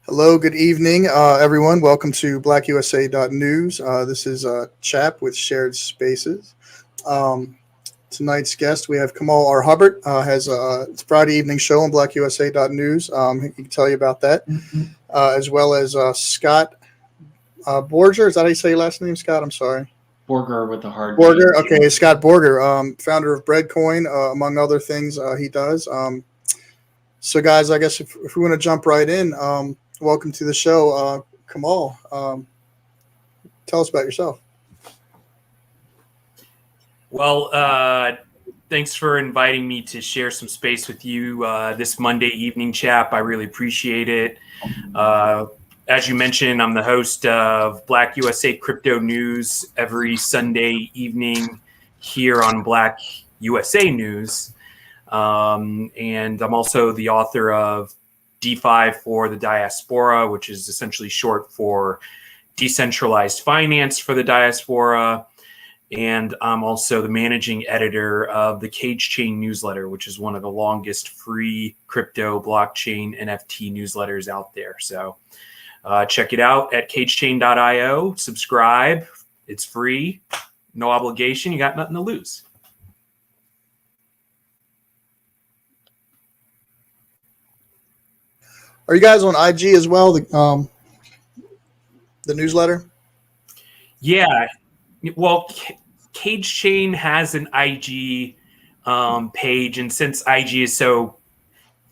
Hello, good evening, everyone. Welcome to blackusa.news. This is Chap with Shared Spaces. Um, Tonight's guest, we have Kamal R. Hubbard, has it's Friday evening show on blackusa.news. He can tell you about that, as well as Scott Borger. Is that how you say your last name, Scott? I'm sorry. Borger with a hard G. Borger. Okay, Scott Borger, founder of Breadcoin, among other things he does. So, guys, I guess if we want to jump right in, welcome to the show, Kamal. Tell us about yourself. Well, thanks for inviting me to share some space with you this Monday evening, Chap. I really appreciate it. As you mentioned, I'm the host of Black USA Crypto News every Sunday evening here on Black USA News. And I'm also the author of DeFi for the Diaspora, which is essentially short for Decentralized Finance for the Diaspora. And I'm also the managing editor of the Cage Chain newsletter, which is one of the longest free crypto blockchain NFT newsletters out there. So check it out at cagechain.io. Subscribe. It's free. No obligation. You got nothing to lose. Are you guys on IG as well? The newsletter. Yeah. Well, Cage Chain has an IG page, and since IG is so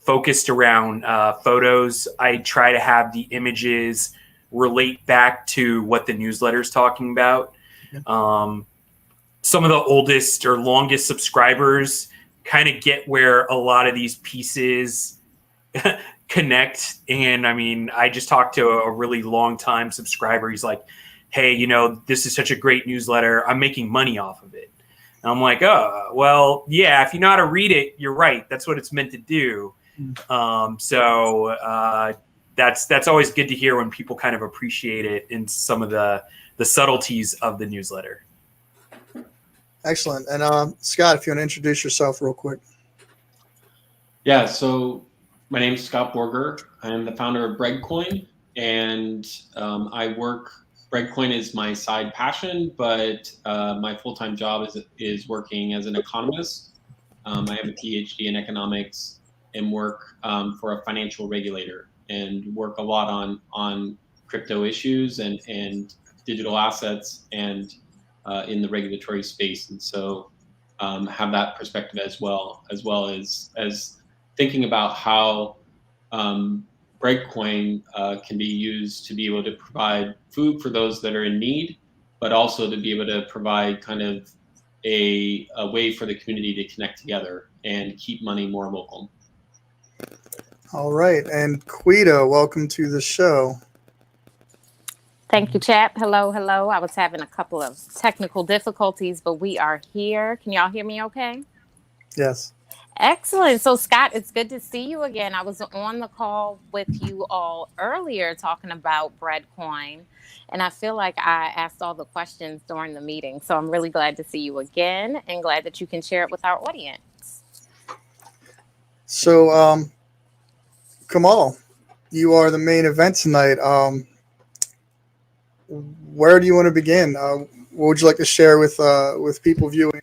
focused around photos, I try to have the images relate back to what the newsletter is talking about. Some of the oldest or longest subscribers kind of get where a lot of these pieces connect. And I mean, I just talked to a really long time subscriber. He's like, hey, this is such a great newsletter. I'm making money off of it. And I'm like, oh, well, yeah, if you know how to read it, you're right. That's what it's meant to do. So that's always good to hear when people kind of appreciate it in some of the subtleties of the newsletter. Excellent. And Scott, if you want to introduce yourself real quick. Yeah, so my name is Scott Borger. I am the founder of Breadcoin, and Breadcoin is my side passion, but my full-time job is working as an economist. I have a PhD in economics and work for a financial regulator and work a lot on crypto issues and digital assets and in the regulatory space. And so have that perspective as well as thinking about how Breadcoin can be used to be able to provide food for those that are in need, but also to be able to provide kind of a way for the community to connect together and keep money more local. All right. And Quida, welcome to the show. Thank you, Chap. Hello. I was having a couple of technical difficulties, but we are here. Can y'all hear me okay? Yes. Excellent. So, Scott, it's good to see you again. I was on the call with you all earlier talking about Breadcoin, and I feel like I asked all the questions during the meeting. So I'm really glad to see you again and glad that you can share it with our audience. So, Kamal, you are the main event tonight. Where do you want to begin? What would you like to share with people viewing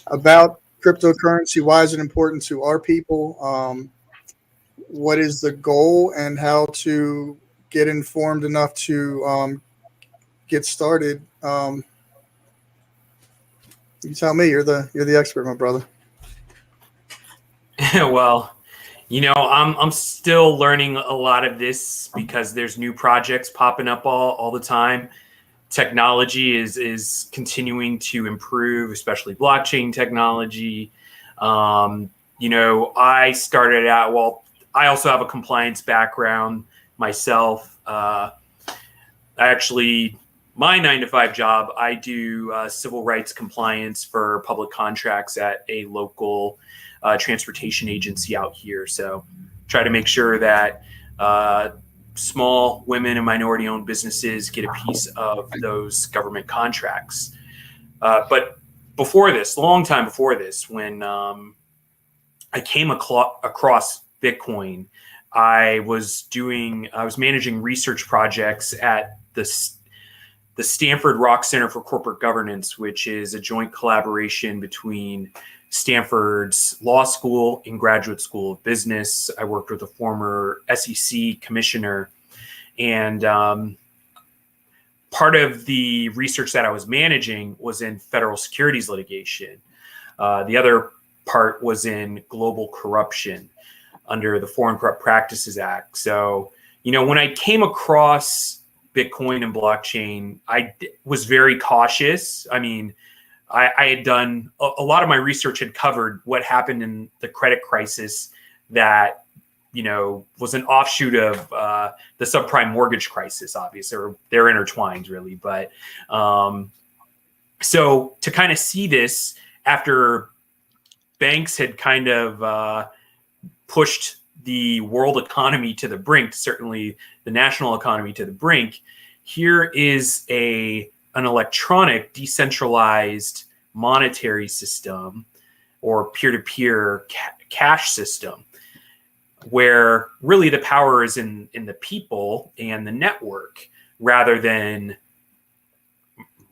about cryptocurrency? Why is it important to our people? What is the goal and how to get informed enough to get started? You tell me. You're the expert, my brother. Well, I'm still learning a lot of this because there's new projects popping up all the time. Technology is continuing to improve, especially blockchain technology. I started out, well, I also have a compliance background myself. My 9-to-5 job, I do civil rights compliance for public contracts at a local transportation agency out here. So try to make sure that small women and minority-owned businesses get a piece of those government contracts. But before this, a long time before this, when I came across Bitcoin, I was managing research projects at the Stanford Rock Center for Corporate Governance, which is a joint collaboration between Stanford's Law School and Graduate School of Business. I worked with a former SEC commissioner, and part of the research that I was managing was in federal securities litigation. The other part was in global corruption under the Foreign Corrupt Practices Act. So, when I came across Bitcoin and blockchain, I was very cautious. I mean, I had done a lot of my research had covered what happened in the credit crisis that, was an offshoot of the subprime mortgage crisis, obviously, they're intertwined really. But so to kind of see this after banks had kind of pushed the world economy to the brink, certainly the national economy to the brink, here is an electronic decentralized monetary system or peer-to-peer cash system where really the power is in the people and the network rather than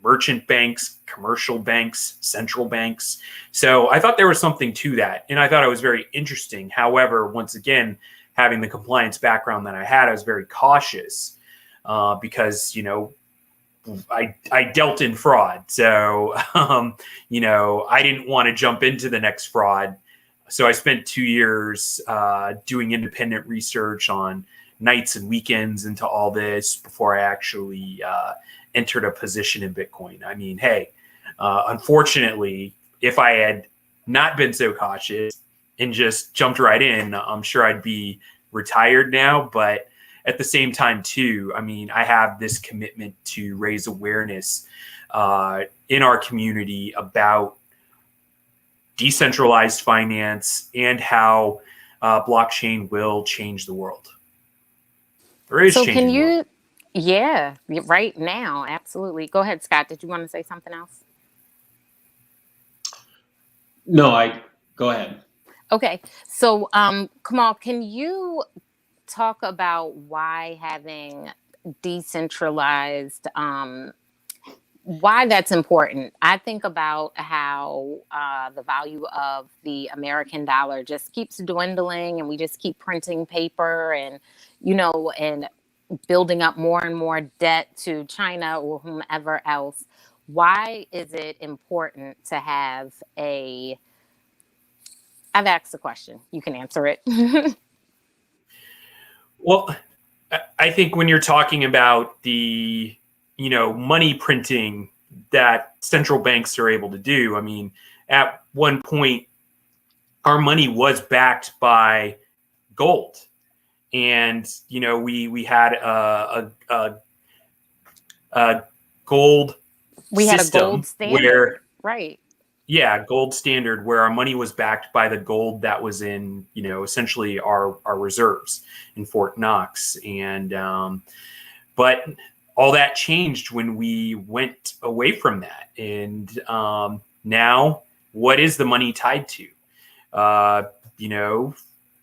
merchant banks, commercial banks, central banks. So I thought there was something to that. And I thought it was very interesting. However, once again, having the compliance background that I had, I was very cautious because, I dealt in fraud. So, I didn't want to jump into the next fraud. So I spent 2 years doing independent research on nights and weekends into all this before I actually entered a position in Bitcoin. I mean, hey, unfortunately, if I had not been so cautious and just jumped right in, I'm sure I'd be retired now. But at the same time, too, I mean, I have this commitment to raise awareness in our community about decentralized finance and how blockchain will change the world. So can you, yeah, right now, absolutely. Go ahead, Scott. Did you want to say something else? No, go ahead. Okay. So, Kamal, can you talk about why having decentralized, why that's important? I think about how the value of the American dollar just keeps dwindling and we just keep printing paper and, and building up more and more debt to China or whomever else. Why is it important to have I've asked the question. You can answer it. Well, I think when you're talking about the, money printing that central banks are able to do, I mean, at one point, our money was backed by gold. And, we had a gold we had system a gold standard, right? Yeah, gold standard where our money was backed by the gold that was in, essentially our reserves in Fort Knox. And but all that changed when we went away from that. And now what is the money tied to?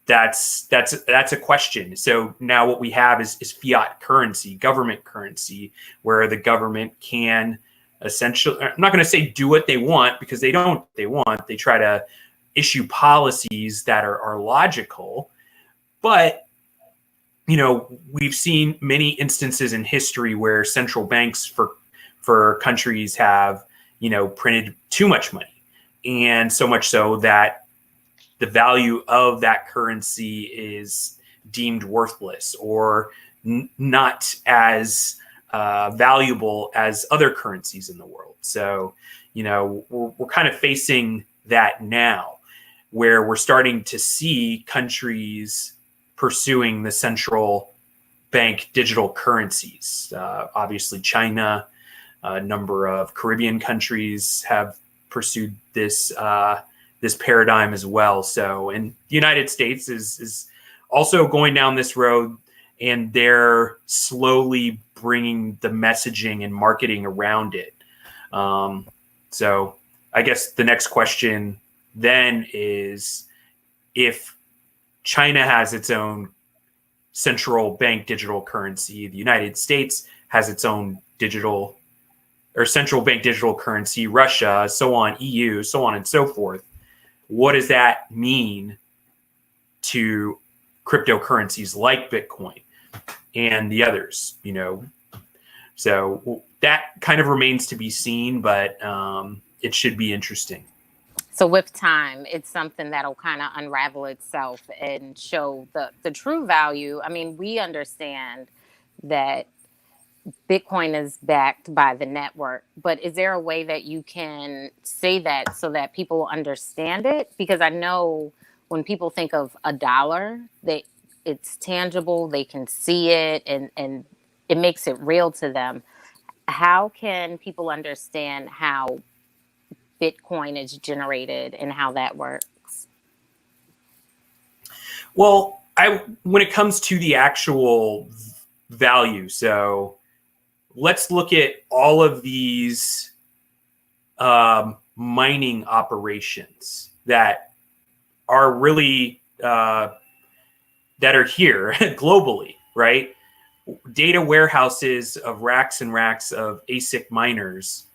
That's a question. So now what we have is fiat currency, government currency, where the government can essentially, I'm not going to say do what they want because they don't. They try to issue policies that are logical, but we've seen many instances in history where central banks for countries have printed too much money, and so much so that the value of that currency is deemed worthless or not as valuable as other currencies in the world. So, we're kind of facing that now, where we're starting to see countries pursuing the central bank digital currencies. Obviously, China, a number of Caribbean countries have pursued this paradigm as well. So, and the United States is also going down this road, and they're slowly bringing the messaging and marketing around it. So I guess the next question then is, if China has its own central bank digital currency. The United States has its own digital or central bank digital currency, Russia, so on, EU, so on and so forth. What does that mean to cryptocurrencies like Bitcoin and the others, So that kind of remains to be seen, but it should be interesting. So with time, it's something that'll kind of unravel itself and show the true value. I mean, we understand that Bitcoin is backed by the network, but is there a way that you can say that so that people understand it? Because I know when people think of a dollar, it's tangible, they can see it, and it makes it real to them. How can people understand how Bitcoin is generated and how that works? Well, when it comes to the actual value, so let's look at all of these mining operations that are really that are here globally, right? Data warehouses of racks and racks of ASIC miners.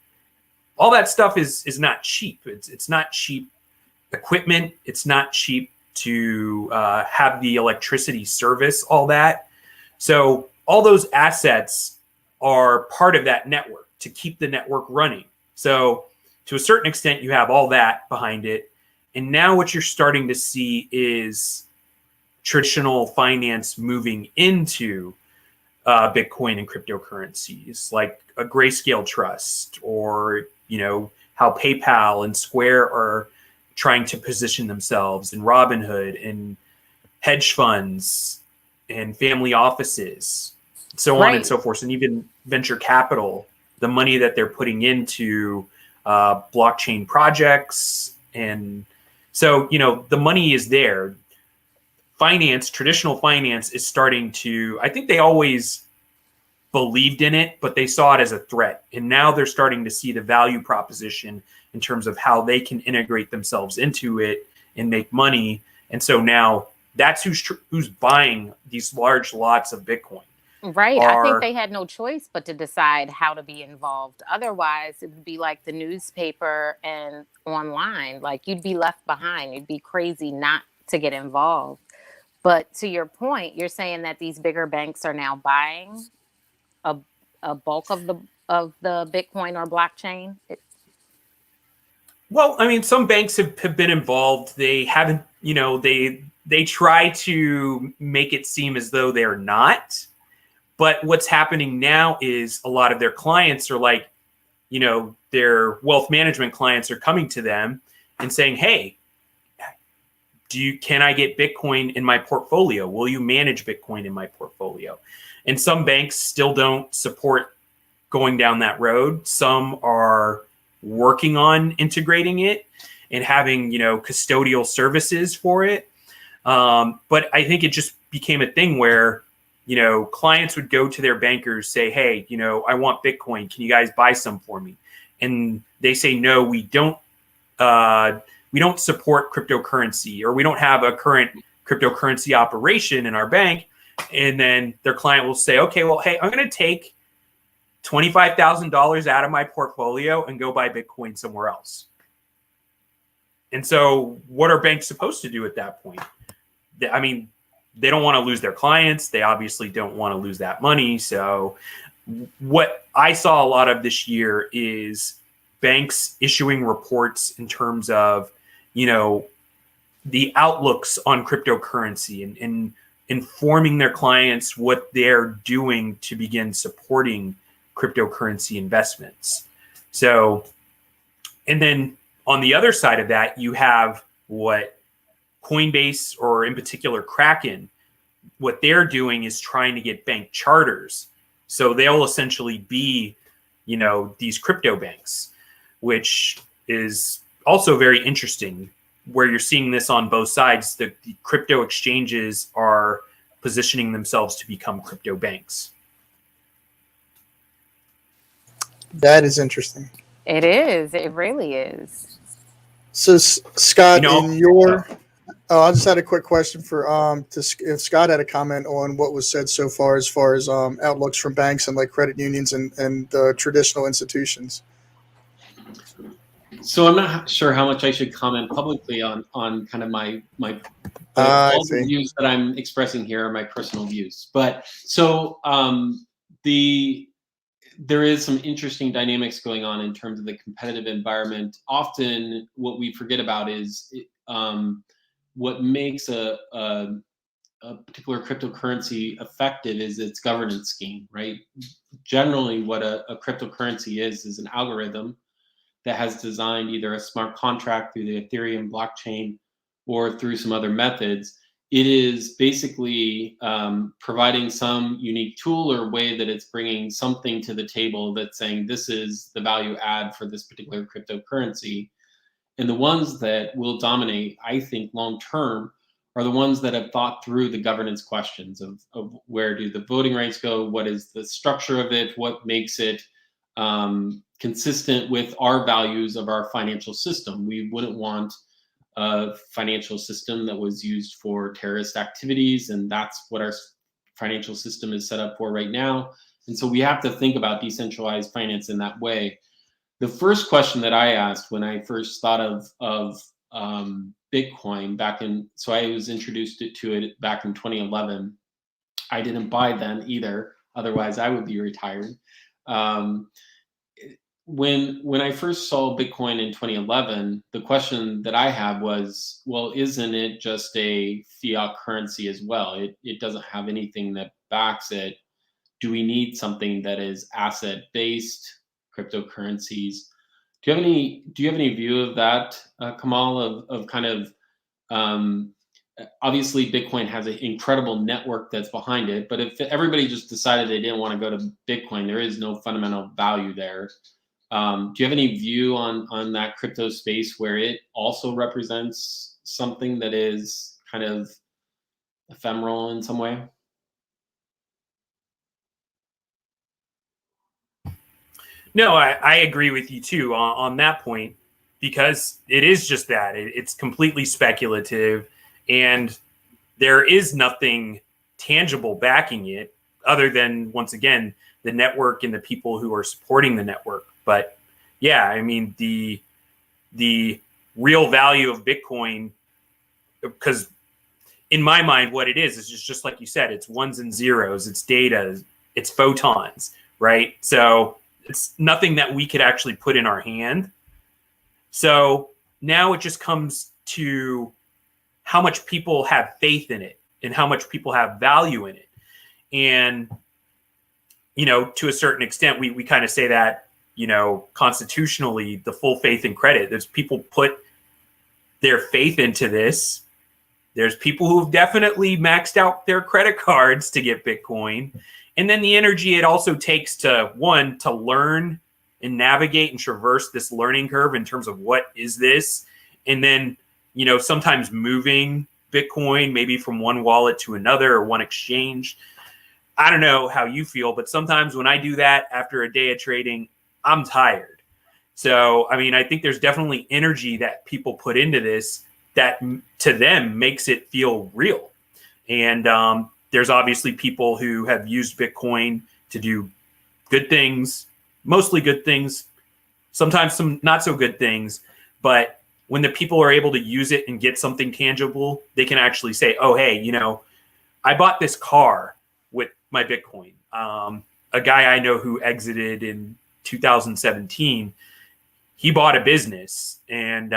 All that stuff is not cheap. It's not cheap equipment. It's not cheap to have the electricity service all that. So all those assets are part of that network to keep the network running. So to a certain extent, you have all that behind it. And now what you're starting to see is traditional finance moving into Bitcoin and cryptocurrencies, like a Grayscale Trust, or how PayPal and Square are trying to position themselves, and Robinhood and hedge funds and family offices, so on and so forth, and even venture capital, the money that they're putting into blockchain projects. And so, the money is there. Finance, traditional finance is starting to, I think they always believed in it, but they saw it as a threat. And now they're starting to see the value proposition in terms of how they can integrate themselves into it and make money. And so now that's who's buying these large lots of Bitcoin. Right. I think they had no choice but to decide how to be involved. Otherwise, it would be like the newspaper and online. Like, you'd be left behind. You'd be crazy not to get involved. But to your point, you're saying that these bigger banks are now buying a bulk of the Bitcoin or blockchain. Well, I mean, some banks have been involved. They haven't, they try to make it seem as though they're not. But what's happening now is a lot of their clients are like, their wealth management clients are coming to them and saying, hey, can I get Bitcoin in my portfolio? Will you manage Bitcoin in my portfolio? And some banks still don't support going down that road. Some are working on integrating it and having, custodial services for it. But I think it just became a thing where, clients would go to their bankers, say, hey, I want Bitcoin. Can you guys buy some for me? And they say, no, we don't support cryptocurrency, or we don't have a current cryptocurrency operation in our bank. And then their client will say, okay, well, hey, I'm going to take $25,000 out of my portfolio and go buy Bitcoin somewhere else. And so what are banks supposed to do at that point? I mean, they don't want to lose their clients. They obviously don't want to lose that money. So what I saw a lot of this year is banks issuing reports in terms of, the outlooks on cryptocurrency and informing their clients what they're doing to begin supporting cryptocurrency investments. So, and then on the other side of that, you have what Coinbase, or in particular Kraken, what they're doing is trying to get bank charters. So they'll essentially be, these crypto banks, which is also very interesting, where you're seeing this on both sides. The crypto exchanges are positioning themselves to become crypto banks. That is interesting. It is. It really is. So, Scott, Oh, I just had a quick question for if Scott had a comment on what was said so far as outlooks from banks and like credit unions and traditional institutions. So I'm not sure how much I should comment publicly on kind of my but I all the see. views that I'm expressing here are my personal views. But so there is some interesting dynamics going on in terms of the competitive environment. Often, what we forget about is what makes a particular cryptocurrency effective is its governance scheme, right? Generally, what a cryptocurrency is an algorithm that has designed either a smart contract through the Ethereum blockchain or through some other methods. It is basically providing some unique tool or way that it's bringing something to the table that's saying this is the value add for this particular cryptocurrency. And the ones that will dominate, I think, long term are the ones that have thought through the governance questions of where do the voting rights go, what is the structure of it, what makes it consistent with our values of our financial system. We wouldn't want a financial system that was used for terrorist activities, and that's what our financial system is set up for right now. And so we have to think about decentralized finance in that way. The first question that I asked when I first thought of Bitcoin so I was introduced to it back in 2011. I didn't buy then either, otherwise I would be retired. When I first saw Bitcoin in 2011, the question that I had was, well, isn't it just a fiat currency as well? It doesn't have anything that backs it. Do we need something that is asset-based cryptocurrencies? Do you have any view of that, Kamal? Of kind of obviously Bitcoin has an incredible network that's behind it, but if everybody just decided they didn't want to go to Bitcoin, there is no fundamental value there. Do you have any view on that crypto space where it also represents something that is kind of ephemeral in some way? No, I agree with you too on that point, because it is just that it's completely speculative, and there is nothing tangible backing it other than, once again, the network and the people who are supporting the network. But yeah, I mean, the real value of Bitcoin, because in my mind, what it is just like you said, it's ones and zeros, it's data, it's photons, right? So it's nothing that we could actually put in our hand. So now it just comes to how much people have faith in it and how much people have value in it. And, to a certain extent, we kind of say that, constitutionally, the full faith and credit. There's people put their faith into this. There's people who've definitely maxed out their credit cards to get Bitcoin. And then the energy it also takes to learn and navigate and traverse this learning curve in terms of what is this. And then, sometimes moving Bitcoin maybe from one wallet to another or one exchange. I don't know how you feel, but sometimes when I do that after a day of trading, I'm tired. So, I mean, I think there's definitely energy that people put into this that to them makes it feel real. And there's obviously people who have used Bitcoin to do good things, mostly good things, sometimes some not so good things. But when the people are able to use it and get something tangible, they can actually say, oh, hey, I bought this car with my Bitcoin. A guy I know who exited in 2017, he bought a business and,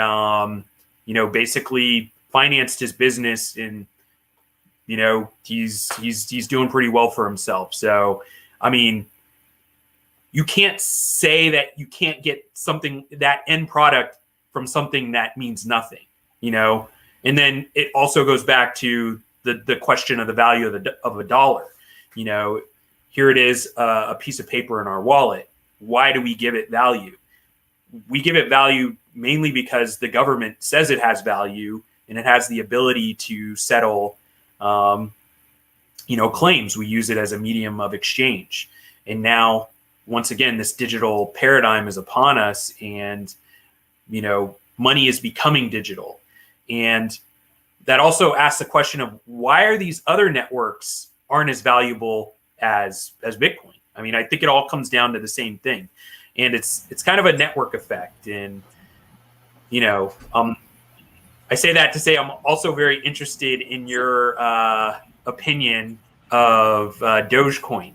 basically financed his business, and, he's doing pretty well for himself. So, I mean, you can't say that you can't get something, that end product, from something that means nothing, and then it also goes back to the question of the value of a dollar. Here it is, a piece of paper in our wallet. Why do we give it value? We give it value mainly because the government says it has value and it has the ability to settle, claims. We use it as a medium of exchange. And now, once again, this digital paradigm is upon us, and, money is becoming digital. And that also asks the question of why are these other networks aren't as valuable as Bitcoin? I mean, I think it all comes down to the same thing, and it's kind of a network effect. And I say that to say I'm also very interested in your opinion of Dogecoin.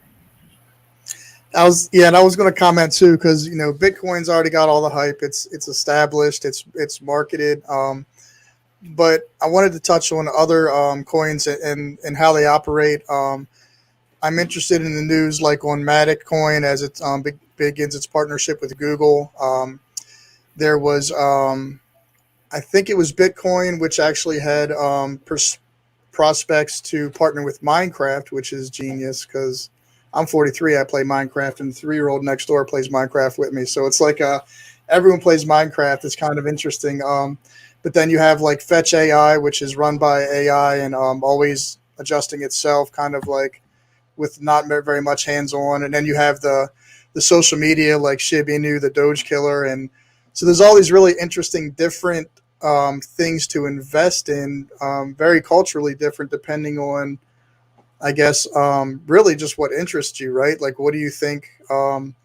And I was going to comment too, because Bitcoin's already got all the hype. It's established. It's marketed. But I wanted to touch on other coins and how they operate. I'm interested in the news, like on Matic Coin, as it begins its partnership with Google. There was, I think it was Bitcoin, which actually had prospects to partner with Minecraft, which is genius because I'm 43. I play Minecraft, and the 3-year-old next door plays Minecraft with me. So it's like everyone plays Minecraft. It's kind of interesting. But then you have like Fetch AI, which is run by AI and always adjusting itself, kind of like with not very much hands-on. And then you have the social media like Shiba Inu, the Doge Killer. And so there's all these really interesting different things to invest in, very culturally different depending on, I guess, really just what interests you, right? Like, what do you think, and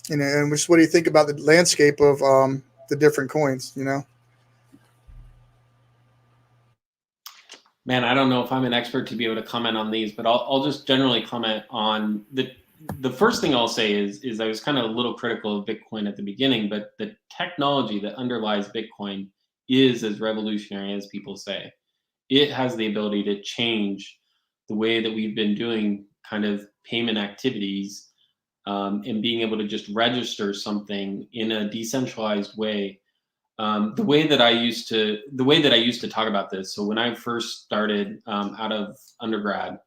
just what do you think about the landscape of the different coins, Man, I don't know if I'm an expert to be able to comment on these, but I'll just generally comment on the first thing I'll say is I was kind of a little critical of Bitcoin at the beginning, but the technology that underlies Bitcoin is as revolutionary as people say. It has the ability to change the way that we've been doing kind of payment activities, and being able to just register something in a decentralized way. The way that I used to talk about this. So when I first started out of undergrad,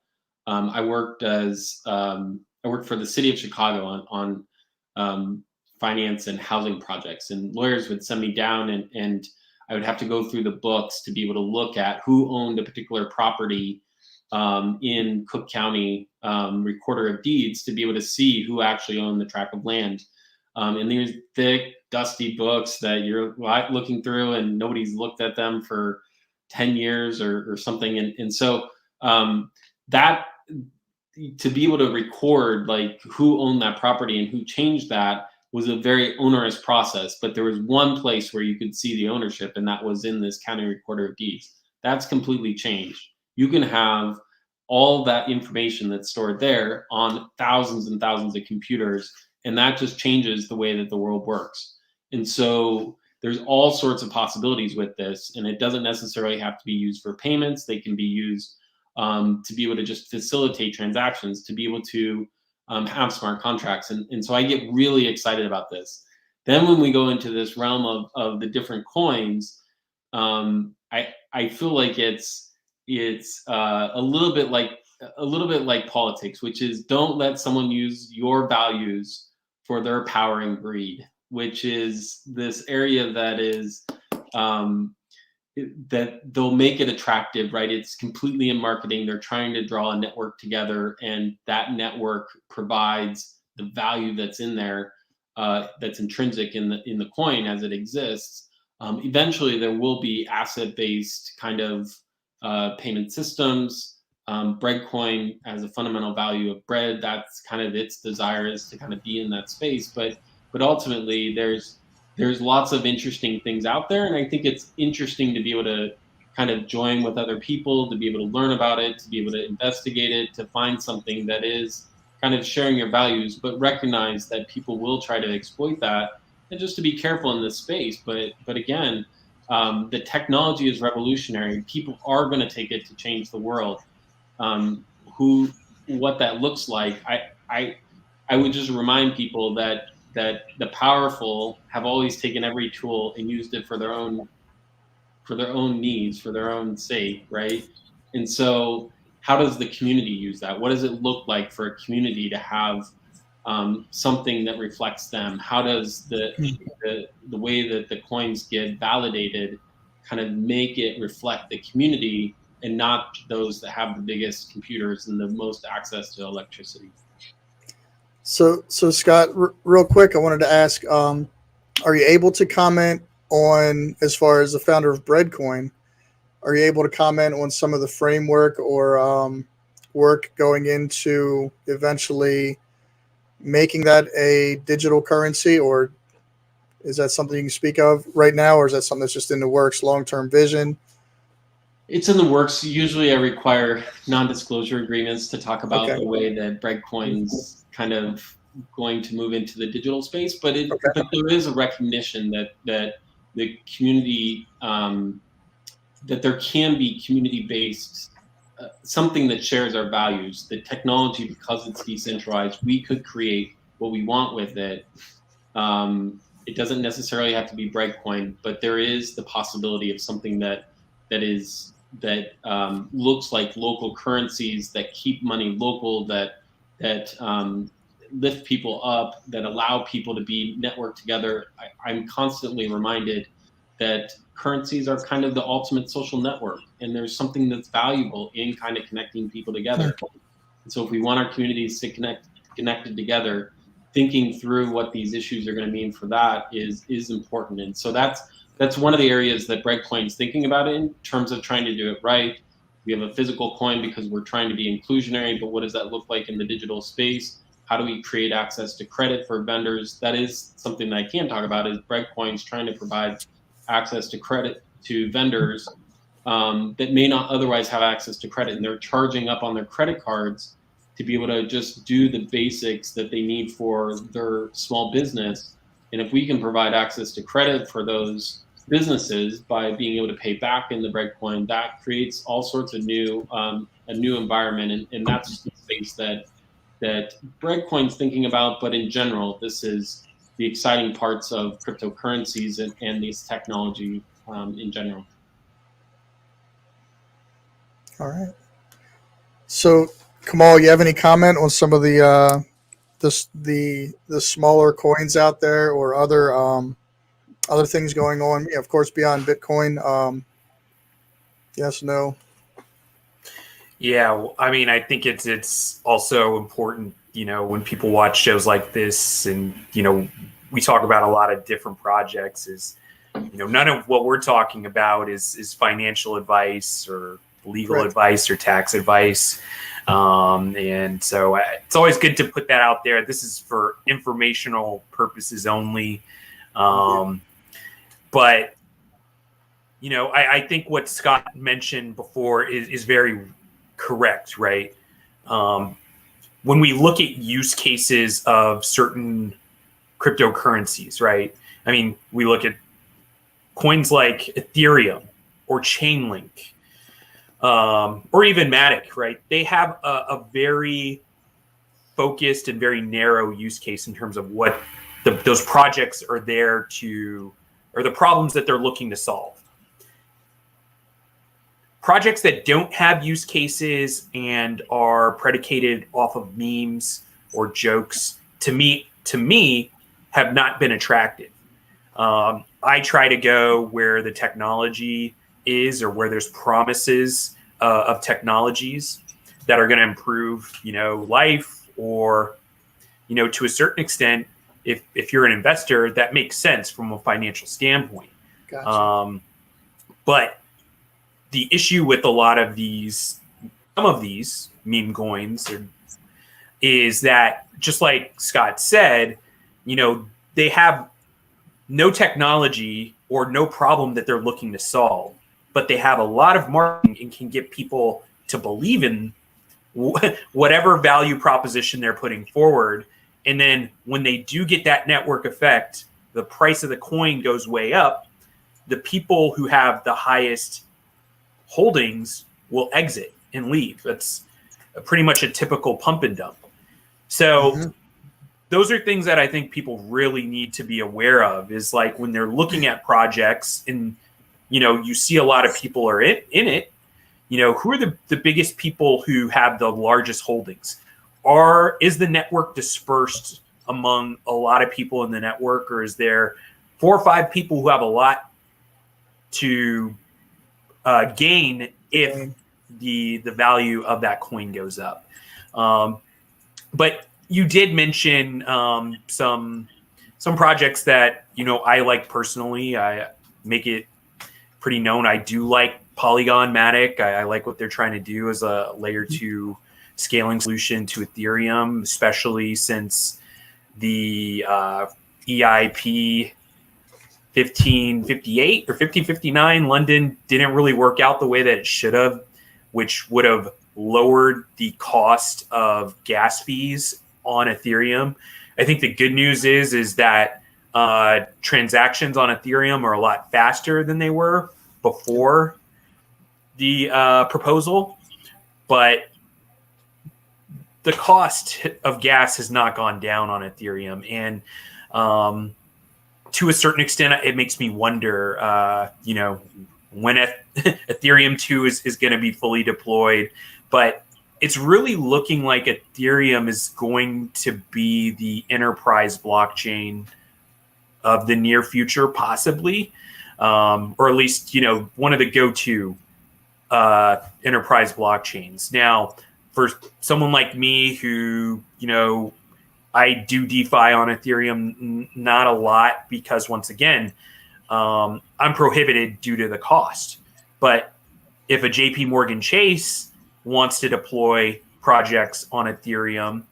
I worked for the city of Chicago on finance and housing projects, and lawyers would send me down, and I would have to go through the books to be able to look at who owned a particular property in Cook County Recorder of Deeds to be able to see who actually owned the tract of land. And these thick, dusty books that you're looking through, and nobody's looked at them for 10 years or something. And so that to be able to record like who owned that property and who changed that was a very onerous process. But there was one place where you could see the ownership, and that was in this county recorder of deeds. That's completely changed. You can have all that information that's stored there on thousands and thousands of computers, and that just changes the way that the world works. And so there's all sorts of possibilities with this, and it doesn't necessarily have to be used for payments. They can be used to be able to just facilitate transactions, to be able to have smart contracts. And so I get really excited about this. Then when we go into this realm of the different coins, I feel like it's a little bit like politics, which is don't let someone use your values for their power and greed, which is this area that is that they'll make it attractive, right? It's completely in marketing. They're trying to draw a network together, and that network provides the value that's in there, that's intrinsic in the coin as it exists. Eventually, there will be asset-based kind of payment systems. Breadcoin as a fundamental value of bread, that's kind of its desire, is to kind of be in that space. But ultimately, there's lots of interesting things out there, and I think it's interesting to be able to kind of join with other people, to be able to learn about it, to be able to investigate it, to find something that is kind of sharing your values, but recognize that people will try to exploit that, and just to be careful in this space. But again, the technology is revolutionary. People are going to take it to change the world. What that looks like, I would just remind people that the powerful have always taken every tool and used it for their own needs, for their own sake, right? And so how does the community use that? What does it look like for a community to have something that reflects them? How does the way that the coins get validated kind of make it reflect the community and not those that have the biggest computers and the most access to electricity? So Scott, real quick, I wanted to ask, are you able to comment on, as far as the founder of Breadcoin, are you able to comment on some of the framework or work going into eventually making that a digital currency, or is that something you can speak of right now, or is that something that's just in the works, long-term vision? It's in the works. Usually I require non-disclosure agreements to talk about Okay. the way that Breadcoin's kind of going to move into the digital space, but Okay. there is a recognition that the community, that there can be community-based, something that shares our values. The technology, because it's decentralized, we could create what we want with it. It doesn't necessarily have to be Breadcoin, but there is the possibility of something that looks like local currencies, that keep money local, that lift people up, that allow people to be networked together. I'm constantly reminded that currencies are kind of the ultimate social network, and there's something that's valuable in kind of connecting people together. And so if we want our communities to connected together, thinking through what these issues are going to mean for that is important. And so that's one of the areas that Breadcoin's thinking about in terms of trying to do it right. We have a physical coin because we're trying to be inclusionary, but what does that look like in the digital space? How do we create access to credit for vendors? That is something that I can talk about, is Breadcoin's trying to provide access to credit to vendors that may not otherwise have access to credit, and they're charging up on their credit cards to be able to just do the basics that they need for their small business. And if we can provide access to credit for those businesses by being able to pay back in the Breadcoin, that creates all sorts of a new environment, and that's the space that Breadcoin's thinking about. But in general, this is the exciting parts of cryptocurrencies and this technology in general. All right. So, Kamal, you have any comment on some of the smaller coins out there, or other things going on? Yeah, of course, beyond Bitcoin. Yes, no. Yeah, well, I mean, I think it's also important, when people watch shows like this, and we talk about a lot of different projects. Is none of what we're talking about is financial advice or legal advice or tax advice. And so it's always good to put that out there. This is for informational purposes only. But, I think what Scott mentioned before is very correct, right? When we look at use cases of certain cryptocurrencies, right? I mean, we look at coins like Ethereum or Chainlink, or even Matic, right? They have a very focused and very narrow use case in terms of what those projects are there to, or the problems that they're looking to solve. Projects that don't have use cases and are predicated off of memes or jokes, to me, have not been attractive. I try to go where the technology is, or where there's promises of technologies that are going to improve, life, or, to a certain extent, if you're an investor, that makes sense from a financial standpoint. Gotcha. But the issue with a lot of some of these meme coins is that, just like Scott said, they have no technology or no problem that they're looking to solve, but they have a lot of marketing and can get people to believe in whatever value proposition they're putting forward. And then when they do get that network effect, the price of the coin goes way up. The people who have the highest holdings will exit and leave. That's pretty much a typical pump and dump. So those are things that I think people really need to be aware of, is like when they're looking at projects and, you see a lot of people are in it, who are the biggest people who have the largest holdings? Is the network dispersed among a lot of people in the network, or is there 4 or 5 people who have a lot to gain if the value of that coin goes up? But you did mention some projects that I like personally. I make it pretty known I do like Polygon Matic. I like what they're trying to do as a layer 2 scaling solution to Ethereum, especially since the EIP 1558 or 1559 London didn't really work out the way that it should have, which would have lowered the cost of gas fees on Ethereum. I think the good news is that transactions on Ethereum are a lot faster than they were before the proposal, but the cost of gas has not gone down on Ethereum. And to a certain extent, it makes me wonder, when Ethereum 2 is going to be fully deployed. But it's really looking like Ethereum is going to be the enterprise blockchain of the near future, possibly, or at least, one of the go-to enterprise blockchains. Now, for someone like me who, I do DeFi on Ethereum, not a lot, because once again, I'm prohibited due to the cost. But if a JP Morgan Chase wants to deploy projects on Ethereum,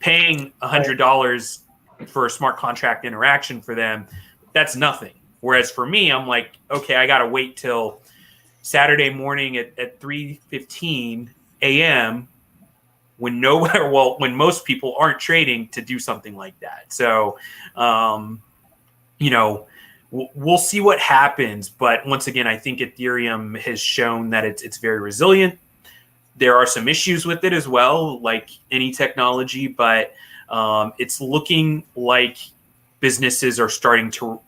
paying $100 for a smart contract interaction for them, that's nothing. Whereas for me, I'm like, okay, I got to wait till Saturday morning at 3:15 a.m. when most people aren't trading to do something like that. So, we'll see what happens. But once again, I think Ethereum has shown that it's very resilient. There are some issues with it as well, like any technology, but it's looking like businesses are starting to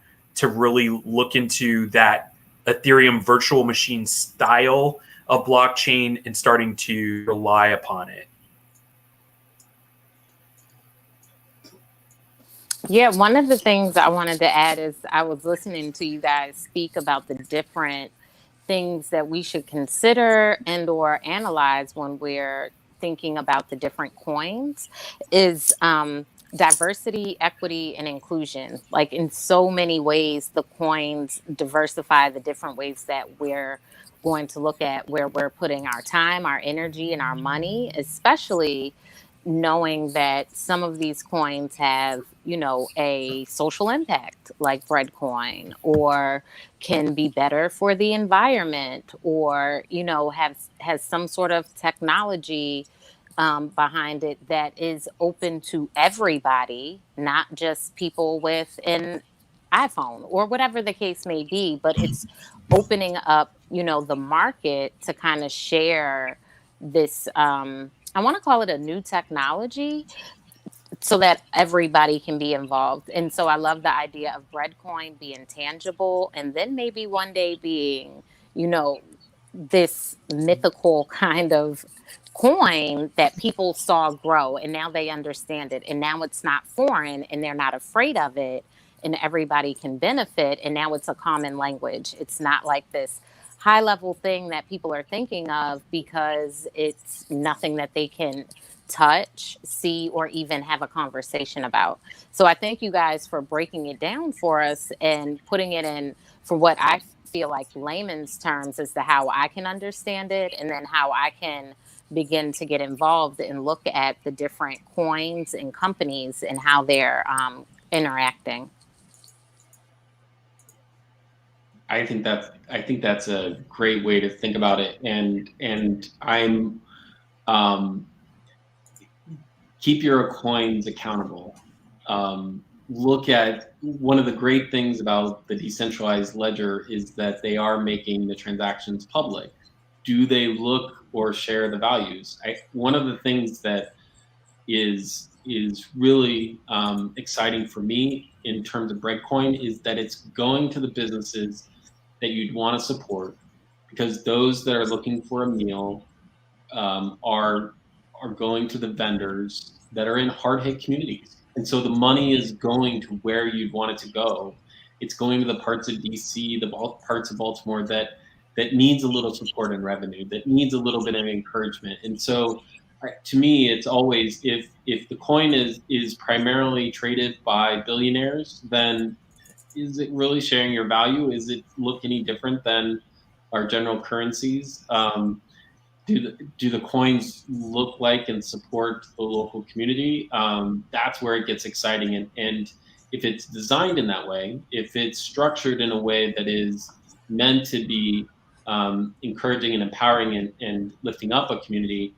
really look into that Ethereum virtual machine style of blockchain and starting to rely upon it. Yeah, one of the things I wanted to add is I was listening to you guys speak about the different things that we should consider and or analyze when we're thinking about the different coins is diversity, equity, and inclusion. Like in so many ways, the coins diversify the different ways that we're going to look at where we're putting our time, our energy, and our money, especially knowing that some of these coins have, a social impact like Breadcoin, or can be better for the environment, or, has some sort of technology behind it that is open to everybody, not just people with an iPhone or whatever the case may be, but it's opening up, the market to kind of share this, I want to call it a new technology so that everybody can be involved. And so I love the idea of Breadcoin being tangible and then maybe one day being, this mythical kind of coin that people saw grow and now they understand it. And now it's not foreign and they're not afraid of it and everybody can benefit. And now it's a common language. It's not like this high level thing that people are thinking of because it's nothing that they can touch, see, or even have a conversation about. So I thank you guys for breaking it down for us and putting it in for what I feel like layman's terms as to how I can understand it and then how I can begin to get involved and look at the different coins and companies and how they're interacting. I think that's a great way to think about it, and I'm keep your coins accountable. Look at one of the great things about the decentralized ledger is that they are making the transactions public. Do they look or share the values? One of the things that is really exciting for me in terms of Breadcoin is that it's going to the businesses that you'd want to support, because those that are looking for a meal are going to the vendors that are in hard-hit communities. And so the money is going to where you'd want it to go. It's going to the parts of DC, the parts of Baltimore that needs a little support and revenue, that needs a little bit of encouragement. And so to me, it's always, if the coin is primarily traded by billionaires, then is it really sharing your value? Is it look any different than our general currencies? Do the coins look like and support the local community? That's where it gets exciting. And if it's designed in that way, if it's structured in a way that is meant to be encouraging and empowering and lifting up a community,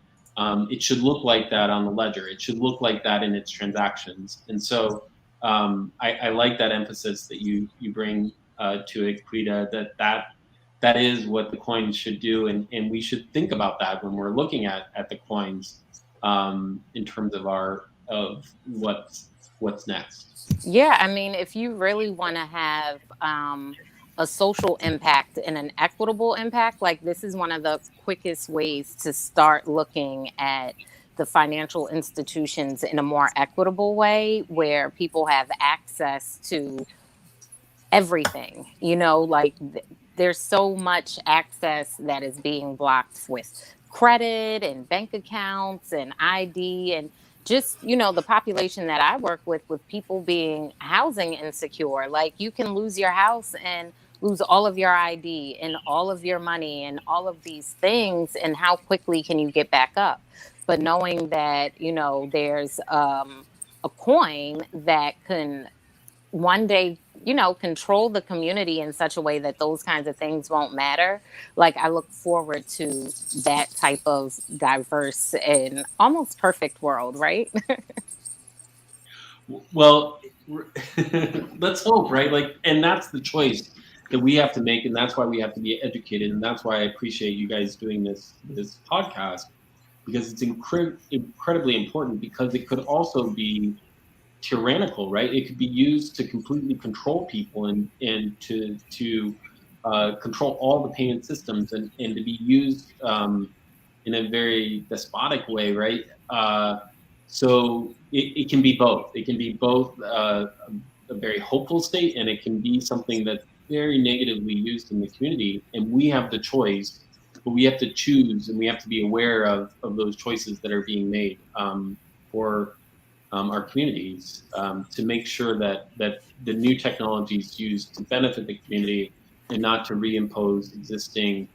it should look like that on the ledger. It should look like that in its transactions. And so I like that emphasis that you bring to it, Quida, that is what the coins should do, and we should think about that when we're looking at the coins in terms of what's next. Yeah, I mean, if you really want to have a social impact and an equitable impact, like this is one of the quickest ways to start looking at the financial institutions in a more equitable way where people have access to everything, like there's so much access that is being blocked with credit and bank accounts and ID and just, the population that I work with people being housing insecure. Like you can lose your house and lose all of your ID and all of your money and all of these things. And how quickly can you get back up? But knowing that, there's a coin that can one day, control the community in such a way that those kinds of things won't matter. Like I look forward to that type of diverse and almost perfect world, right? Well, let's hope, right? Like, and that's the choice that we have to make, and that's why we have to be educated, and that's why I appreciate you guys doing this podcast, because it's incredibly important, because it could also be tyrannical, right? It could be used to completely control people and to control all the payment systems and to be used in a very despotic way, right? So it can be both. It can be both a very hopeful state, and it can be something that's very negatively used in the community. And we have the choice, but we have to choose, and we have to be aware of those choices that are being made for our communities to make sure that the new technology is used to benefit the community and not to reimpose existing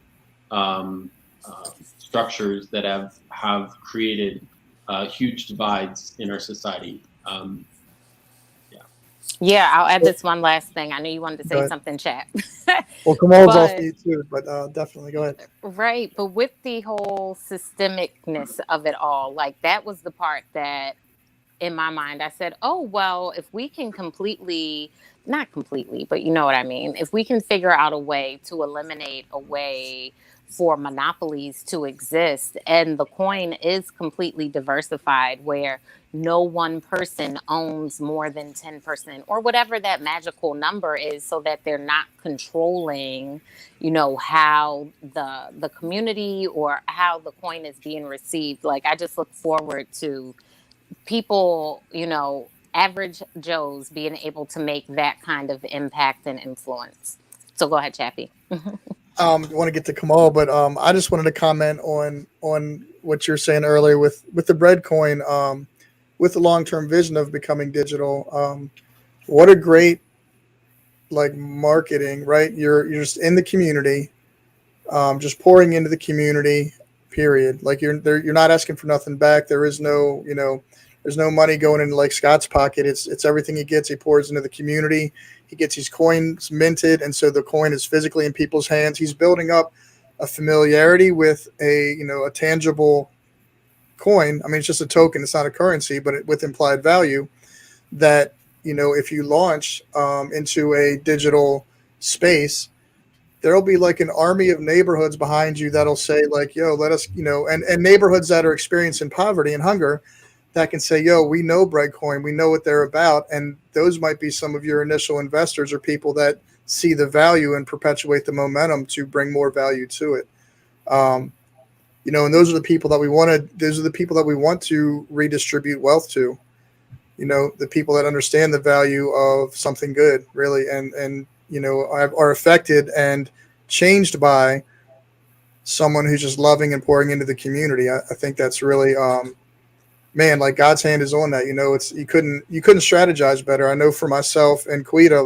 structures that have created huge divides in our society. Yeah, I'll add this one last thing. I know you wanted to say something, Chap. Well, Kamal's all for you too, but definitely go ahead. Right, but with the whole systemicness of it all, like that was the part that in my mind, I said, oh, well, if we can not completely, but you know what I mean? If we can figure out a way to eliminate a way for monopolies to exist, and the coin is completely diversified where no one person owns more than 10% or whatever that magical number is, so that they're not controlling, how the community or how the coin is being received. Like, I just look forward to people, average Joes being able to make that kind of impact and influence. So go ahead, Chappie. I want to get to Kamal, but I just wanted to comment on what you're saying earlier with the bread coin, with the long-term vision of becoming digital. What a great marketing, right? You're just in the community, just pouring into the community. Period. Like you're not asking for nothing back. There is no, there's no money going into Scott's pocket. It's everything he gets. He pours into the community. He gets his coins minted, and so the coin is physically in people's hands. He's building up a familiarity with a tangible coin. I mean, it's just a token. It's not a currency, but with implied value that, if you launch into a digital space, there'll be an army of neighborhoods behind you that'll say yo, let us, and neighborhoods that are experiencing poverty and hunger that can say, yo, we know Breadcoin, we know what they're about. And those might be some of your initial investors or people that see the value and perpetuate the momentum to bring more value to it. And those are the people that we want to redistribute wealth to, the people that understand the value of something good, really. And are affected and changed by someone who's just loving and pouring into the community. I think that's really, God's hand is on that. You couldn't strategize better. I know for myself and Quida,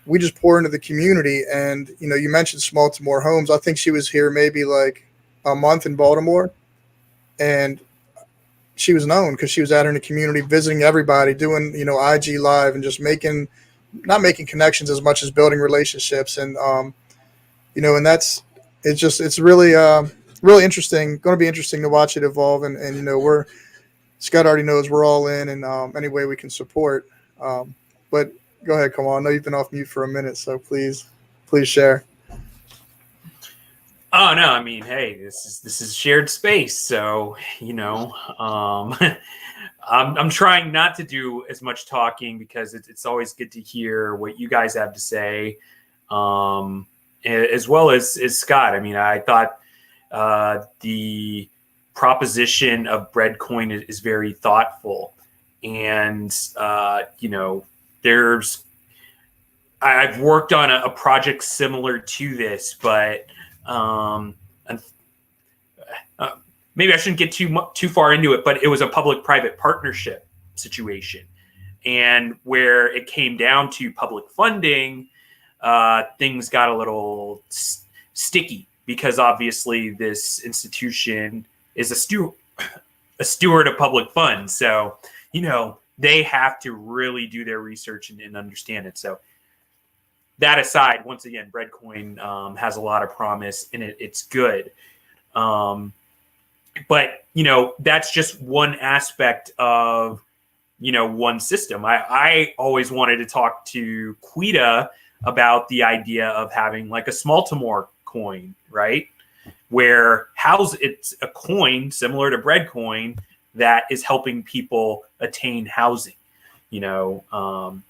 we just pour into the community. And, you know, you mentioned Baltimore Homes. I think she was here maybe like a month in Baltimore, and she was known because she was out in the community visiting everybody, doing, you know, IG live and just not making connections as much as building relationships. And, you know, and it's really, really interesting, going to be interesting to watch it evolve. And, you know, Scott already knows we're all in, and any way we can support. But go ahead, come on. I know you've been off mute for a minute, so please share. Oh no, I mean, hey, this is shared space, so you know, I'm trying not to do as much talking because it's always good to hear what you guys have to say, as well as Scott. I mean, I thought the proposition of Breadcoin is very thoughtful, and you know, I've worked on a project similar to this, but maybe I shouldn't get too far into it, but it was a public-private partnership situation, and where it came down to public funding, things got a little sticky because obviously this institution is a steward of public funds, so you know they have to really do their research and understand it. So that aside, once again, Breadcoin has a lot of promise and it's good. But, you know, that's just one aspect of, you know, one system. I always wanted to talk to Quida about the idea of having like a Baltimore coin, right? Where it's a coin similar to Breadcoin that is helping people attain housing, you know.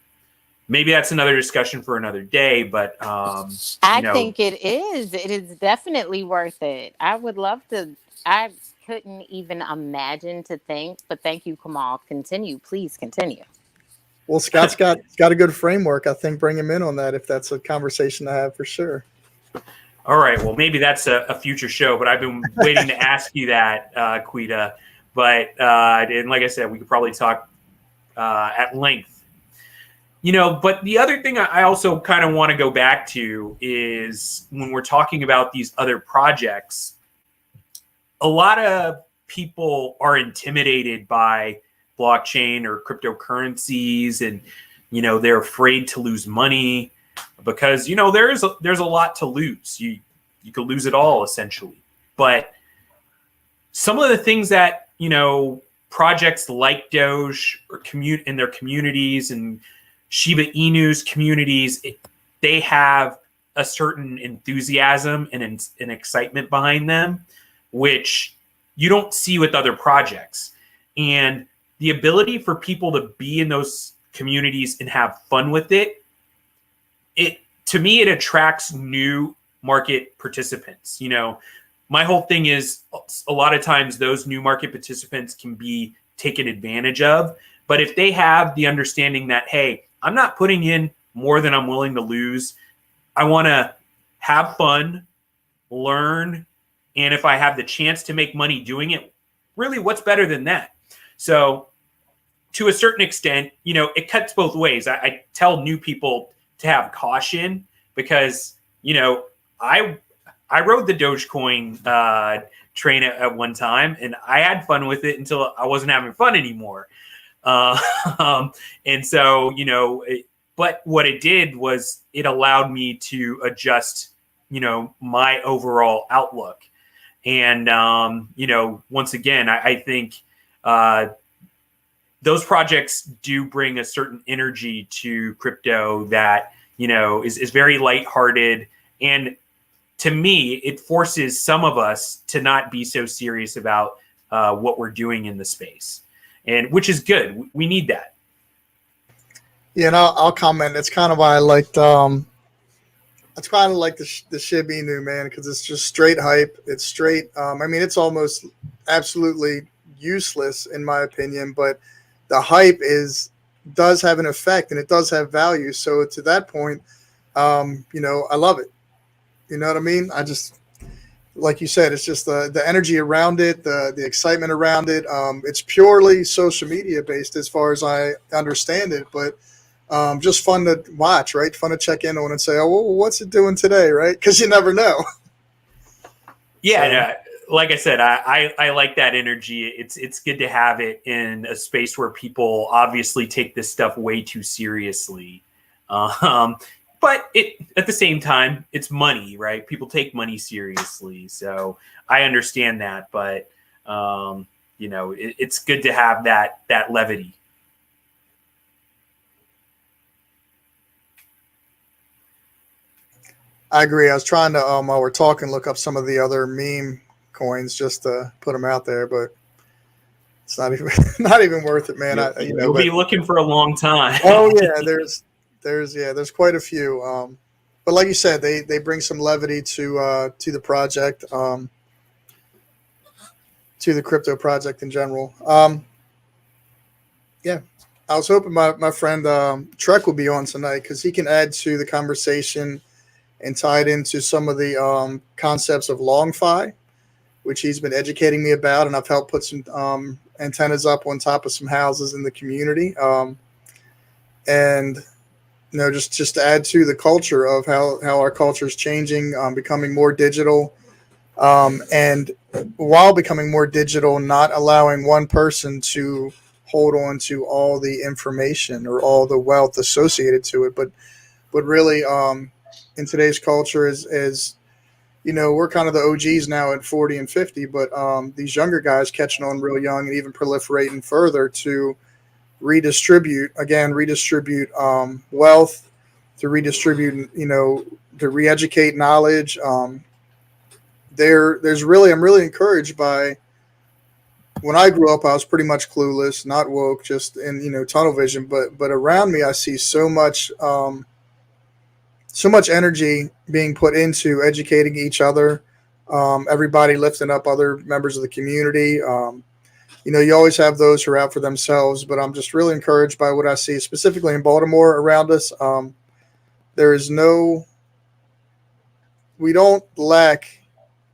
Maybe that's another discussion for another day, but I think it is. It is definitely worth it. I would love to. I couldn't even imagine to think, but thank you, Kamal. Please continue. Well, Scott's got a good framework. I think bring him in on that if that's a conversation to have for sure. All right. Well, maybe that's a future show, but I've been waiting to ask you that, Quida. But and like I said, we could probably talk at length. You know, but the other thing I also kind of want to go back to is when we're talking about these other projects, a lot of people are intimidated by blockchain or cryptocurrencies, and, you know, they're afraid to lose money because, you know, there's a lot to lose. You could lose it all essentially. But some of the things that, you know, projects like Doge or in their communities and Shiba Inu's communities, they have a certain enthusiasm and an excitement behind them, which you don't see with other projects. And the ability for people to be in those communities and have fun with it, to me, it attracts new market participants. You know, my whole thing is a lot of times those new market participants can be taken advantage of. But if they have the understanding that, hey, I'm not putting in more than I'm willing to lose. I want to have fun, learn, and if I have the chance to make money doing it, really, what's better than that? So to a certain extent, you know, it cuts both ways. I tell new people to have caution because, you know, I rode the Dogecoin train at one time, and I had fun with it until I wasn't having fun anymore. And so, you know, but what it did was it allowed me to adjust, you know, my overall outlook. And, you know, once again, I think those projects do bring a certain energy to crypto that, you know, is very lighthearted. And to me, it forces some of us to not be so serious about what we're doing in the space. And which is good. We need that. Yeah, and I'll comment. It's kind of why I liked. It's kind of like the Shiba Inu, man, because it's just straight hype. It's straight. I mean, it's almost absolutely useless in my opinion, but the hype does have an effect and it does have value. So to that point, you know, I love it. You know what I mean? I just. Like you said, it's just the energy around it, the excitement around it. It's purely social media based as far as I understand it. But just fun to watch, right? Fun to check in on and say, oh, well, what's it doing today, right? Because you never know. Yeah, like I said, I like that energy. It's good to have it in a space where people obviously take this stuff way too seriously. But at the same time, it's money, right? People take money seriously, so I understand that. But it's good to have that levity. I agree. I was trying to, while we're talking, look up some of the other meme coins just to put them out there, but it's not even not even worth it, man. You'll be looking for a long time. Oh yeah, there's quite a few. But like you said, they bring some levity to the project, to the crypto project in general. Yeah, I was hoping my friend Trek will be on tonight because he can add to the conversation and tie it into some of the concepts of LongFi, which he's been educating me about, and I've helped put some antennas up on top of some houses in the community. And just to add to the culture of how our culture is changing, becoming more digital, and while becoming more digital, not allowing one person to hold on to all the information or all the wealth associated to it, but really, in today's culture, is we're kind of the OGs now at 40 and 50, but these younger guys catching on real young and even proliferating further to redistribute wealth, to redistribute, to re-educate knowledge. I'm really encouraged by. When I grew up, I was pretty much clueless, not woke, just in tunnel vision. But around me, I see so much energy being put into educating each other. Everybody lifting up other members of the community. You always have those who are out for themselves, but I'm just really encouraged by what I see, specifically in Baltimore around us. We don't lack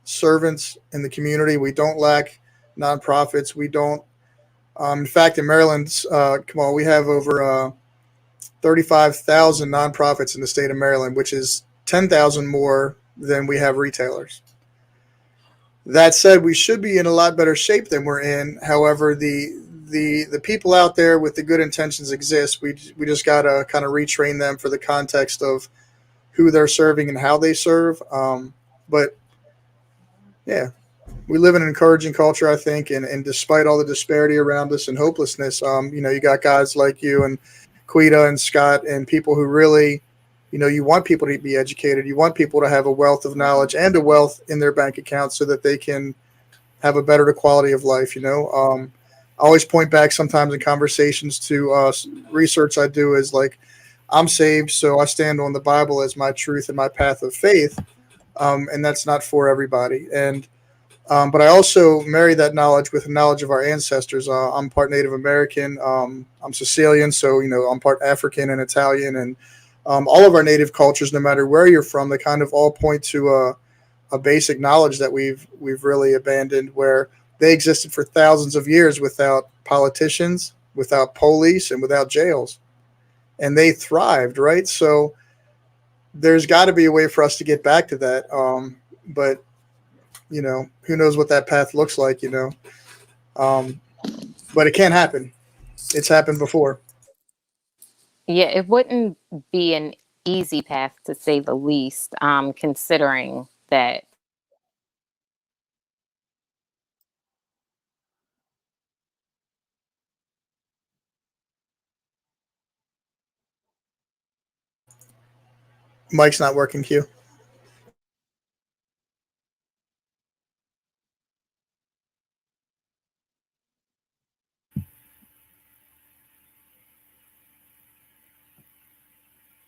servants in the community. We don't lack nonprofits. We don't. In fact, in Maryland, we have over 35,000 nonprofits in the state of Maryland, which is 10,000 more than we have retailers. That said, we should be in a lot better shape than we're in. However, the people out there with the good intentions exist. We just got to kind of retrain them for the context of who they're serving and how they serve. But yeah, we live in an encouraging culture, I think, and despite all the disparity around us and hopelessness, you got guys like you and Quida and Scott and people who really, you want people to be educated. You want people to have a wealth of knowledge and a wealth in their bank account so that they can have a better quality of life. I always point back sometimes in conversations to research I do is like, I'm saved, so I stand on the Bible as my truth and my path of faith. And that's not for everybody. But I also marry that knowledge with the knowledge of our ancestors. I'm part Native American. I'm Sicilian, so I'm part African and Italian, and all of our native cultures, no matter where you're from, they kind of all point to a basic knowledge that we've really abandoned, where they existed for thousands of years without politicians, without police, and without jails, and they thrived, right? So there's got to be a way for us to get back to that. But who knows what that path looks like, but it can't happen. It's happened before. Yeah, it wouldn't be an easy path to say the least, considering that. Mike's not working, Q.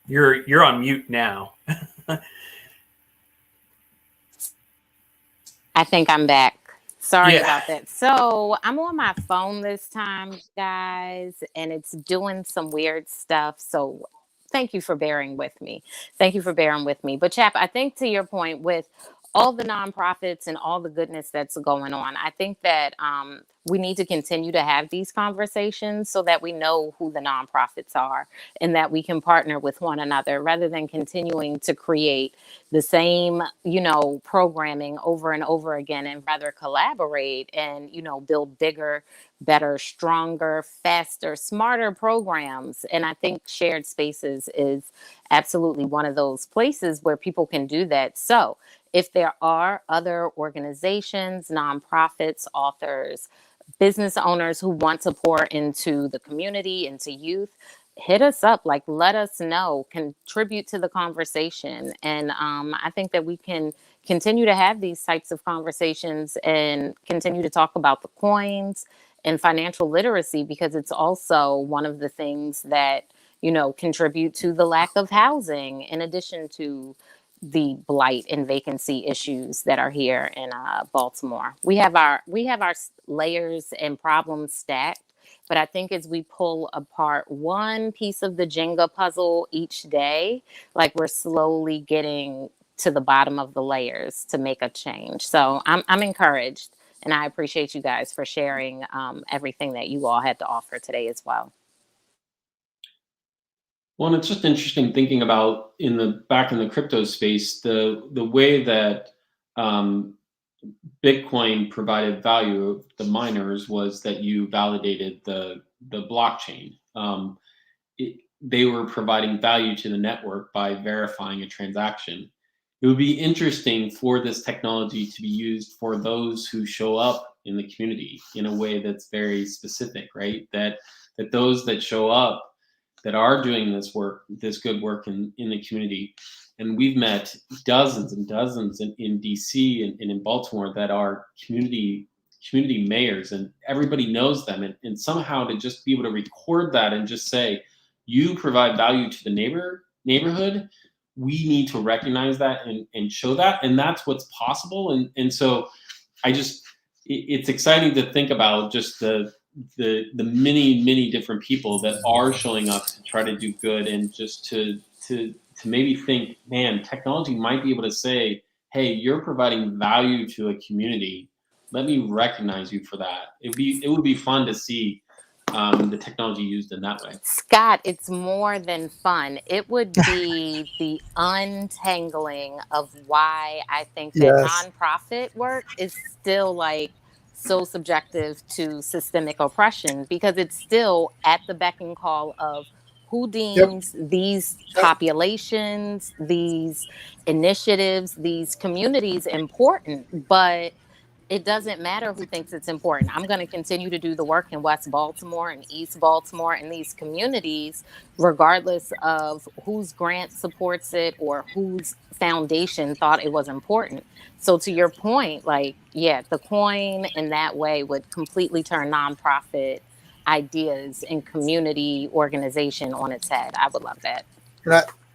You're on mute now. I think I'm back. Sorry Yeah. about that. So I'm on my phone this time, guys, and it's doing some weird stuff. So thank you for bearing with me. Thank you for bearing with me. But Chap, I think to your point with all the nonprofits and all the goodness that's going on. I think that we need to continue to have these conversations so that we know who the nonprofits are and that we can partner with one another rather than continuing to create the same, programming over and over again, and rather collaborate and, build bigger, better, stronger, faster, smarter programs. And I think shared spaces is absolutely one of those places where people can do that. So if there are other organizations, nonprofits, authors, business owners who want to pour into the community, into youth, hit us up. Like, let us know, contribute to the conversation. And I think that we can continue to have these types of conversations and continue to talk about the coins and financial literacy, because it's also one of the things that, contribute to the lack of housing, in addition to the blight and vacancy issues that are here in Baltimore. We have our layers and problems stacked, but I think as we pull apart one piece of the Jenga puzzle each day, like, we're slowly getting to the bottom of the layers to make a change. So I'm encouraged, and I appreciate you guys for sharing everything that you all had to offer today as well. Well, and it's just interesting thinking about back in the crypto space, the way that Bitcoin provided value to the miners was that you validated the blockchain. They were providing value to the network by verifying a transaction. It would be interesting for this technology to be used for those who show up in the community in a way that's very specific, right? That those that show up that are doing this work, this good work in the community. And we've met dozens and dozens in DC and in Baltimore that are community mayors, and everybody knows them. And somehow to just be able to record that and just say, you provide value to the neighborhood, we need to recognize that and show that. And that's what's possible. And so it's exciting to think about just the many different people that are showing up to try to do good, and just to maybe think, man, technology might be able to say, hey, you're providing value to a community. Let me recognize you for that. It would be fun to see the technology used in that way. Scott, it's more than fun. It would be the untangling of why I think that nonprofit work is still so subjective to systemic oppression, because it's still at the beck and call of who deems these populations, these initiatives, these communities important. But it doesn't matter who thinks it's important. I'm going to continue to do the work in West Baltimore and East Baltimore and these communities, regardless of whose grant supports it or whose foundation thought it was important. So to your point, the coin in that way would completely turn nonprofit ideas and community organization on its head. I would love that.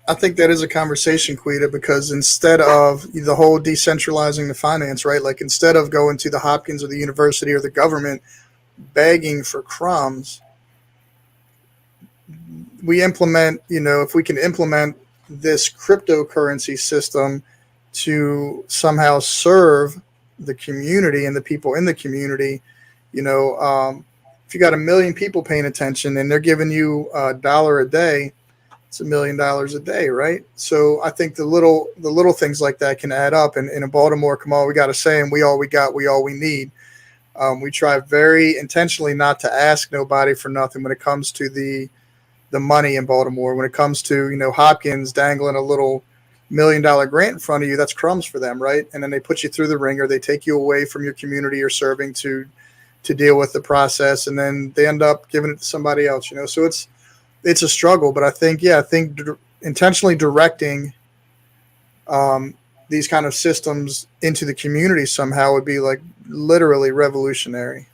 I think that is a conversation, Quida, because instead of the whole decentralizing the finance, right? Like, instead of going to the Hopkins or the university or the government begging for crumbs, we implement, if we can implement this cryptocurrency system to somehow serve the community and the people in the community, if you got 1 million people paying attention and they're giving you $1 a day, it's $1 million a day, right? So I think the little things like that can add up. And in Baltimore, come on, we got to say, and we all we got, we all we need. We try very intentionally not to ask nobody for nothing when it comes to the money in Baltimore. When it comes to, Hopkins dangling a little $1 million grant in front of you, that's crumbs for them, right? And then they put you through the ringer. They take you away from your community you're serving to deal with the process, and then they end up giving it to somebody else, So it's a struggle, but I think intentionally directing these kind of systems into the community somehow would be literally revolutionary.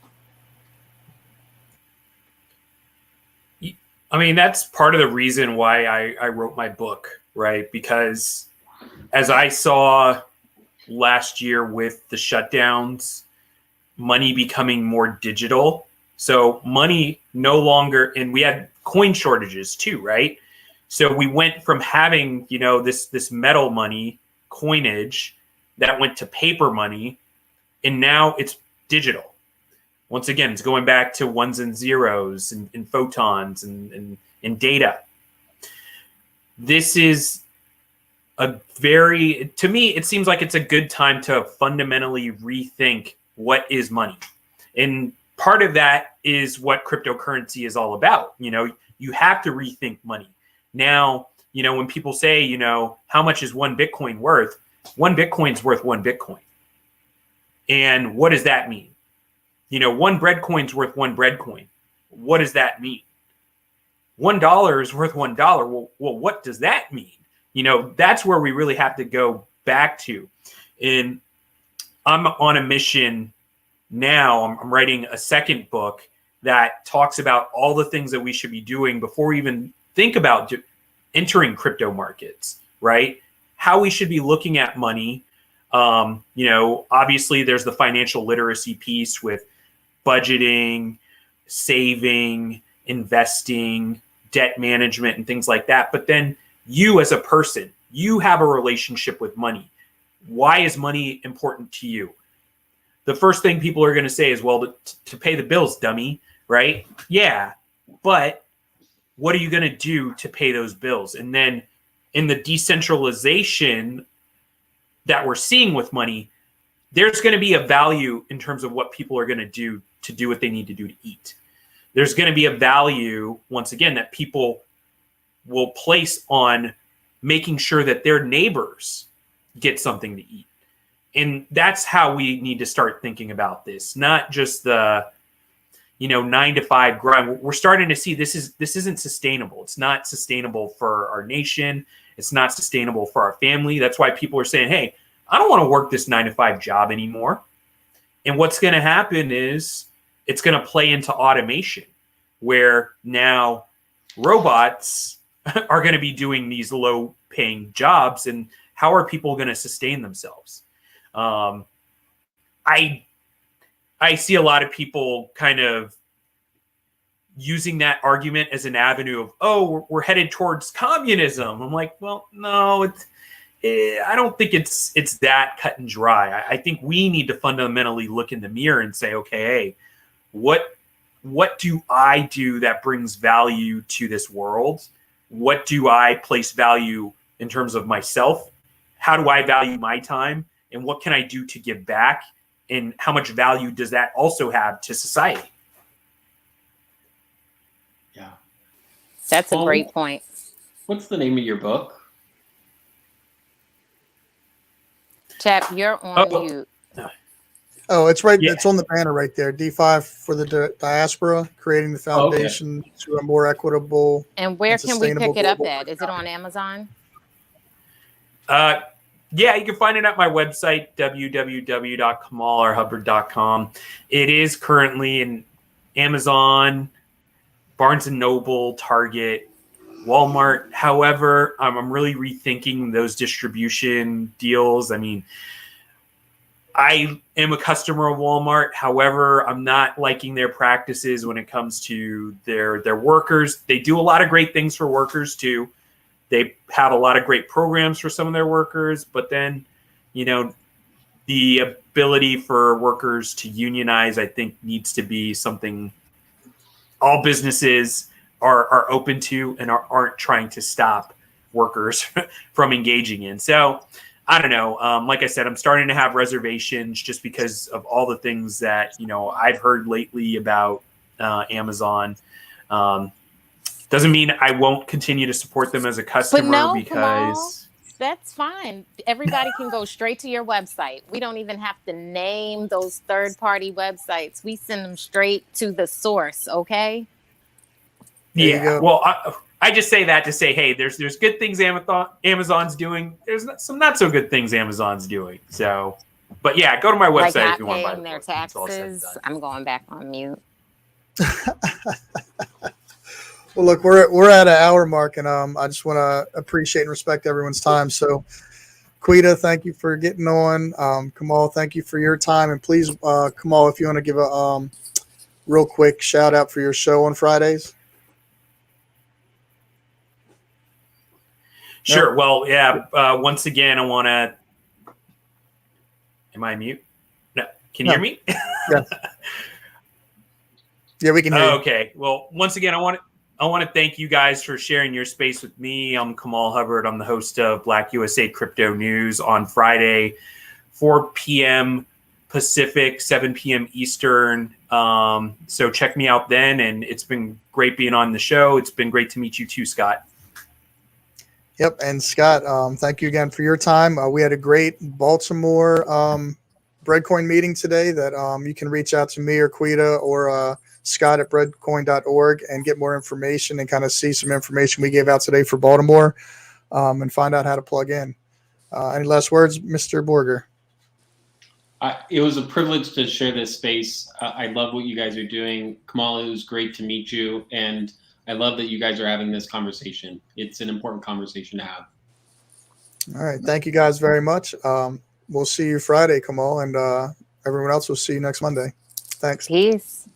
I mean, that's part of the reason why I wrote my book, right? Because as I saw last year with the shutdowns, money becoming more digital. So money no longer, and we had coin shortages too, right? So we went from having, this metal money coinage that went to paper money, and now it's digital. Once again, it's going back to ones and zeros and photons and data. This is to me, it seems like it's a good time to fundamentally rethink what is money. And part of that is what cryptocurrency is all about. You have to rethink money. Now, when people say, how much is one Bitcoin worth? One Bitcoin's worth one Bitcoin. And what does that mean? One bread coin's worth one bread coin. What does that mean? $1 is worth $1. Well, what does that mean? That's where we really have to go back to. And I'm on a mission now. I'm writing a second book that talks about all the things that we should be doing before we even think about entering crypto markets, right? How we should be looking at money. Obviously there's the financial literacy piece with budgeting, saving, investing, debt management, and things like that. But then you as a person, you have a relationship with money. Why is money important to you? The first thing people are going to say is, well, to pay the bills, dummy, right? Yeah, but what are you going to do to pay those bills? And then in the decentralization that we're seeing with money, there's going to be a value in terms of what people are going to do what they need to do to eat. There's going to be a value, once again, that people will place on making sure that their neighbors get something to eat. And that's how we need to start thinking about this, not just the 9-to-5 grind. We're starting to see this isn't sustainable. It's not sustainable for our nation. It's not sustainable for our family. That's why people are saying, hey, I don't want to work this 9-to-5 job anymore. And what's going to happen is it's going to play into automation, where now robots are going to be doing these low paying jobs. And how are people going to sustain themselves? I see a lot of people kind of using that argument as an avenue of, oh, we're headed towards communism. I'm like, well, no, I don't think it's that cut and dry. I think we need to fundamentally look in the mirror and say, okay, hey, what do I do that brings value to this world? What do I place value in terms of myself? How do I value my time? And what can I do to give back? And how much value does that also have to society? Yeah. That's a great point. What's the name of your book? Chap, you're on mute. Oh, it's right. Yeah. It's on the banner right there. D5 for the diaspora, creating the foundation to a more equitable. And where can we pick it up global at? Is it on Amazon? Yeah, you can find it at my website, www.kamalarhubbard.com. It is currently in Amazon, Barnes & Noble, Target, Walmart. However, I'm really rethinking those distribution deals. I mean, I am a customer of Walmart. However, I'm not liking their practices when it comes to their workers. They do a lot of great things for workers too. They have a lot of great programs for some of their workers, but then, the ability for workers to unionize, I think, needs to be something all businesses are open to and aren't trying to stop workers from engaging in. So I don't know. Like I said, I'm starting to have reservations just because of all the things that, I've heard lately about Amazon. Doesn't mean I won't continue to support them as a customer, because that's fine. Everybody can go straight to your website. We don't even have to name those third-party websites. We send them straight to the source, okay? Yeah. Well, I just say that to say, hey, there's good things Amazon's doing. There's some not so good things Amazon's doing. So, but yeah, go to my website if you want to buy the their book. taxes. I'm going back on mute. Well, look, we're at an hour mark, and I just want to appreciate and respect everyone's time. So, Quida, thank you for getting on. Kamal, thank you for your time, and please, Kamal, if you want to give a real quick shout out for your show on Fridays. Sure. Well, yeah. Once again, I want to Am I mute? No. Can No. you hear me? Yeah. Yeah, we can hear you. Okay. Well, once again, I want to thank you guys for sharing your space with me. I'm Kamal Hubbard. I'm the host of Black USA Crypto News on Friday, 4 p.m. Pacific, 7 p.m. Eastern. So check me out then. And it's been great being on the show. It's been great to meet you too, Scott. Yep. And Scott, thank you again for your time. We had a great Baltimore Breadcoin meeting today that you can reach out to me or Quida or Scott at breadcoin.org and get more information and kind of see some information we gave out today for Baltimore and find out how to plug in. Any last words, Mr. Borger? It was a privilege to share this space. I love what you guys are doing. Kamal, it was great to meet you. And I love that you guys are having this conversation. It's an important conversation to have. All right. Thank you guys very much. We'll see you Friday, Kamal, and everyone else will see you next Monday. Thanks. Peace.